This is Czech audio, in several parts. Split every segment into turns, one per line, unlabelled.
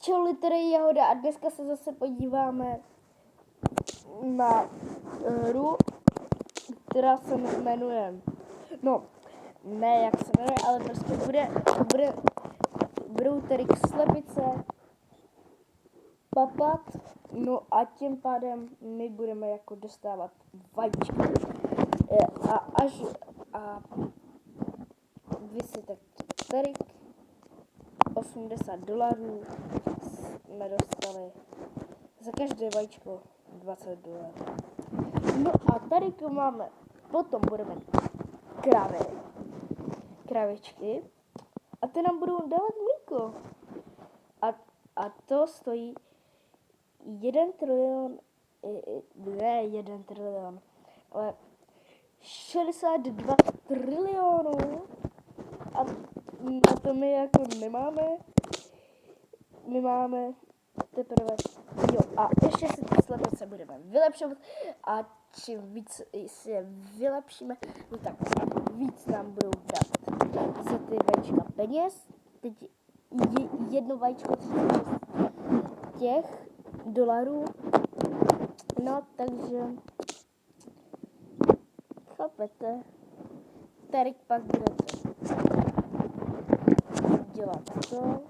Čau, litery Jahoda a dneska se zase podíváme na hru, která se jmenuje, no, ne jak se jmenuje, ale prostě budou tady slepice papat, no a tím pádem my budeme jako dostávat vajíčka. A vysvětlete tady $80 jsme dostali za každé vajíčko $20. No a tady tu máme, potom budeme kravičky a ty nám budou dávat mlíko. A to stojí 1 trilion, ne 1 trilion, ale 62 trilionů. A na to my jako nemáme. My máme teprve, jo, a ještě si ty slepice budeme vylepšovat a čím víc si je vylepšíme, no tak víc nám budou dát za ty vajíčka peněz. Teď jedno vajíčko 36 těch dolarů, no takže chápete, tady pak budete dělat to,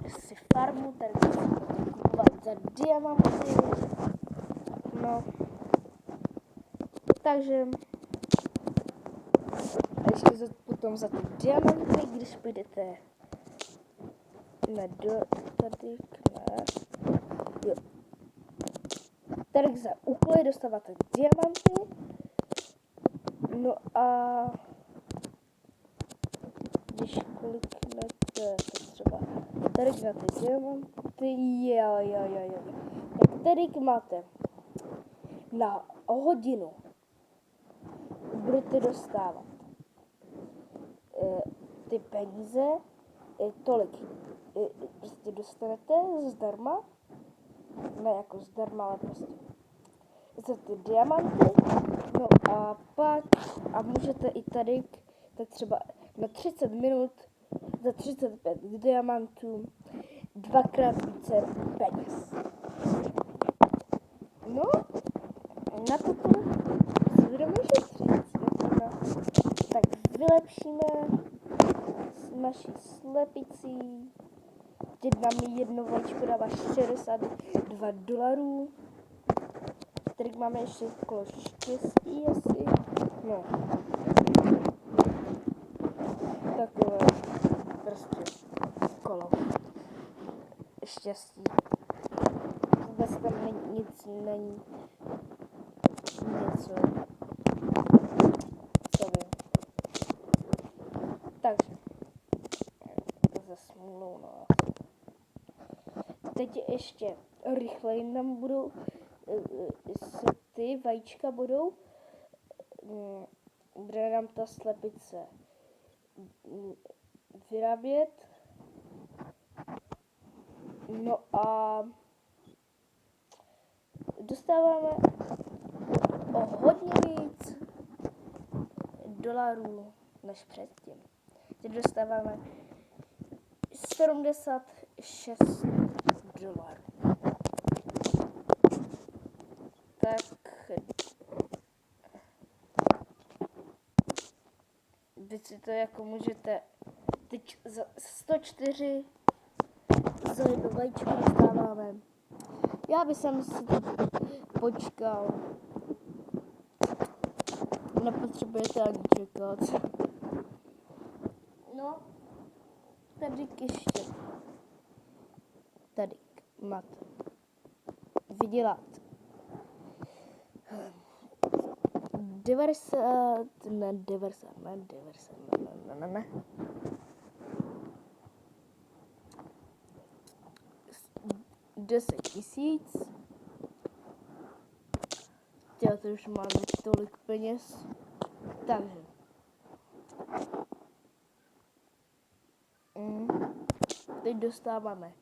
si farmu, tady budete kupovat za diamanty, no, takže a ještě potom za ty diamanty, když půjdete tady za úkoly dostáváte diamanty, no a když kliknete třeba tady na ty diamanty, tak tady máte na hodinu budete dostávat ty peníze, tolik prostě dostanete zdarma, ne jako zdarma, ale prostě za ty diamanty, no a pak a můžete i tady tak třeba na 30 minut za 35 diamantů 2x více peněz. No, na toto si budeme šetřit. Tak vylepšíme naši slepicí. Jedna mi jedno vajíčko dává $62. Tady máme ještě kolo štěstí asi. No. Takové prostě kolo štěstí. Vůbec tam není něco, co vím. Takže za smůlou, no. Teď ještě rychleji nám budou ty vajíčka budou, bude nám ta slepice vyrábět. No a dostáváme o hodně víc dolarů než předtím. Teď dostáváme $76. Tak teď si to jako můžete, teď za 104 za jedno vajíčko dostáváme. Já bych si počkal. Nepotřebujete ani čekat. No, tady ještě. Tady máte. Vydělat 90, ne 10 000. Já to už mám tolik peněz. Takže. Teď dostáváme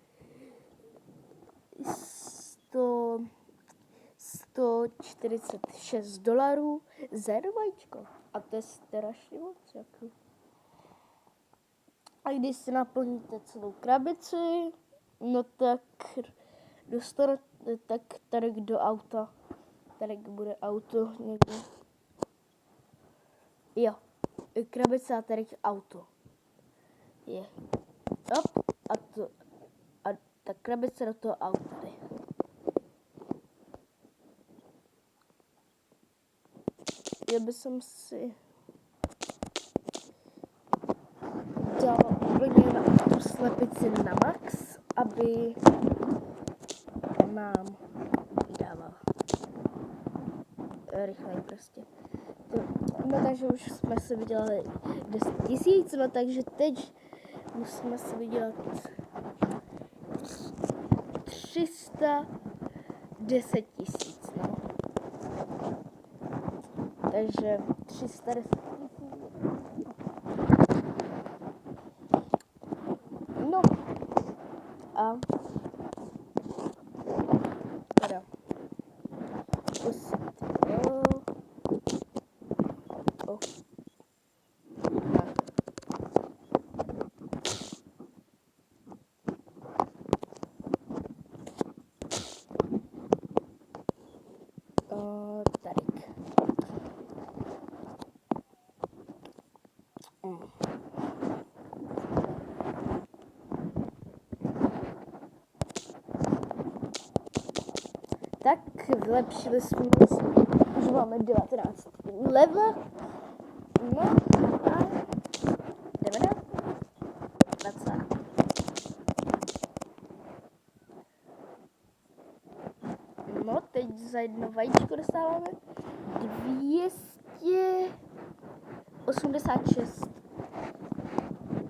$146 za jedno vajíčko. A to je strašně moc. Jako. A když si naplníte celou krabici, no tak dostanete tak tady do auta. Tady bude auto někde. Jo, krabice a tady auto. Je. Hop, a ta krabice do toho auta jde. Já bych si dal úplně na tu slepici na max, aby nám dával rychleji prostě. No takže už jsme si vydělali 10 000, no takže teď musíme si vydělat 310 000, no. Takže 310 000. No a teda pustit, jo. Tadyk. Tak vylepšili jsme si, už máme 19 level, no a jdeme na 20. No teď za jedno vajíčko dostáváme 286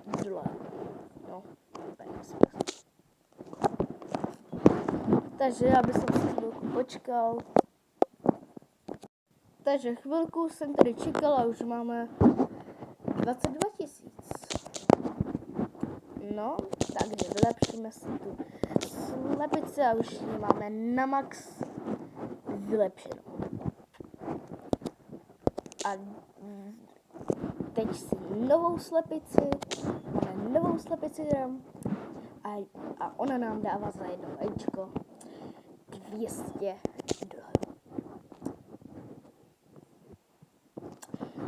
$. No, takže já bych si chvilku počkal. Takže chvilku jsem tady čekal a už máme 22 000. No, takže vylepšíme si tu slepici a už ji máme na max vylepšenou. A teď si novou slepici, máme novou slepici dám a ona nám dává za jedno vajíčko 200 $.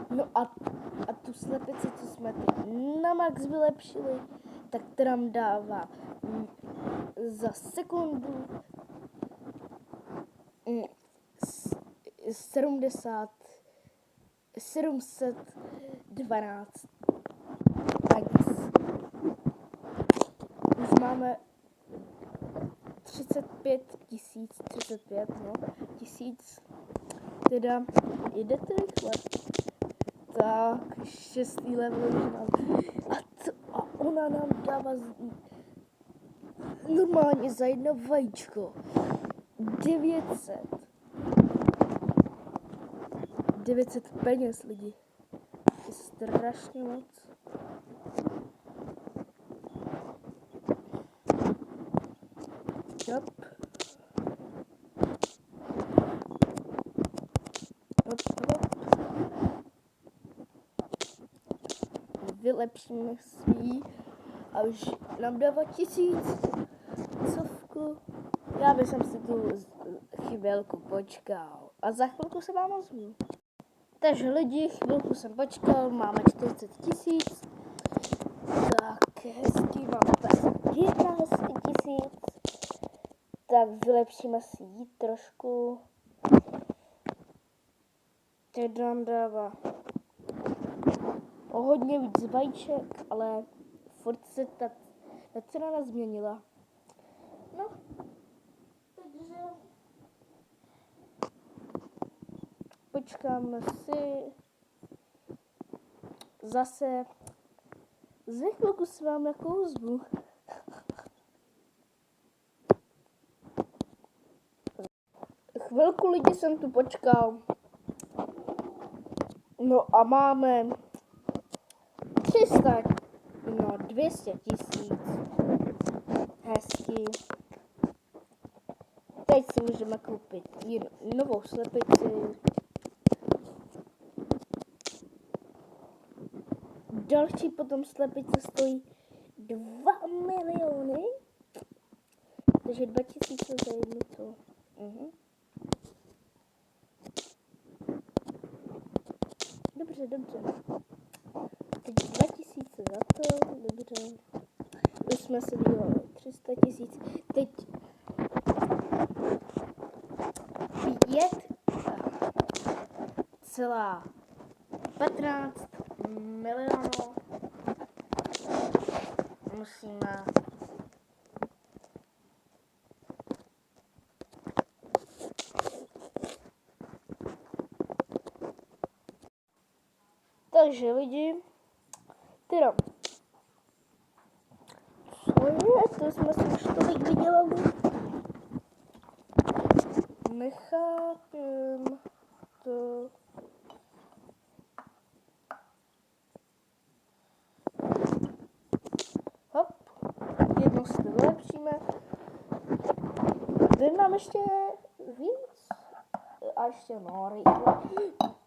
No a tu slepici, co jsme teď na max vylepšili, tak to nám dává za sekundu 712 peněz. Už máme 35 tisíc, teda jdete rychle. Tak, 6. level už mám. A ona nám dává normálně za jedno vajíčko 900 peněz, lidi. Je strašně moc. Hop. Hop, hop. Vylepšíme si a už nám dává 1000 covku. Já bych si tu chvilku počkal a za chvilku se vám ozvu. Takže lidi, chvilku jsem počkal, máme 40 000. Tak hezky, máme 21 000. Tak vylepšíme si ji trošku. Teď nám dává o hodně víc vajíček, ale furt se ta cena nezměnila. No, takže počkáme si zase. Za chvilku s vám jako ozvu. Chvilku lidi jsem tu počkal. No a máme 200 000. Hezky. Teď si můžeme koupit novou slepici. Další potom slepice stojí 2 miliony. Takže 2000 za jednu to. Dobře. Teď 2000 za to, dobře. Už jsme si vydělali 300 000. Teď 5,15 milionů musíme takže lidi, teda, co je, to jsme si už tolik vydělali. Nechápem to. Hop, jednu si vylepšíme. Tady mám ještě víc. A ještě no, rychle.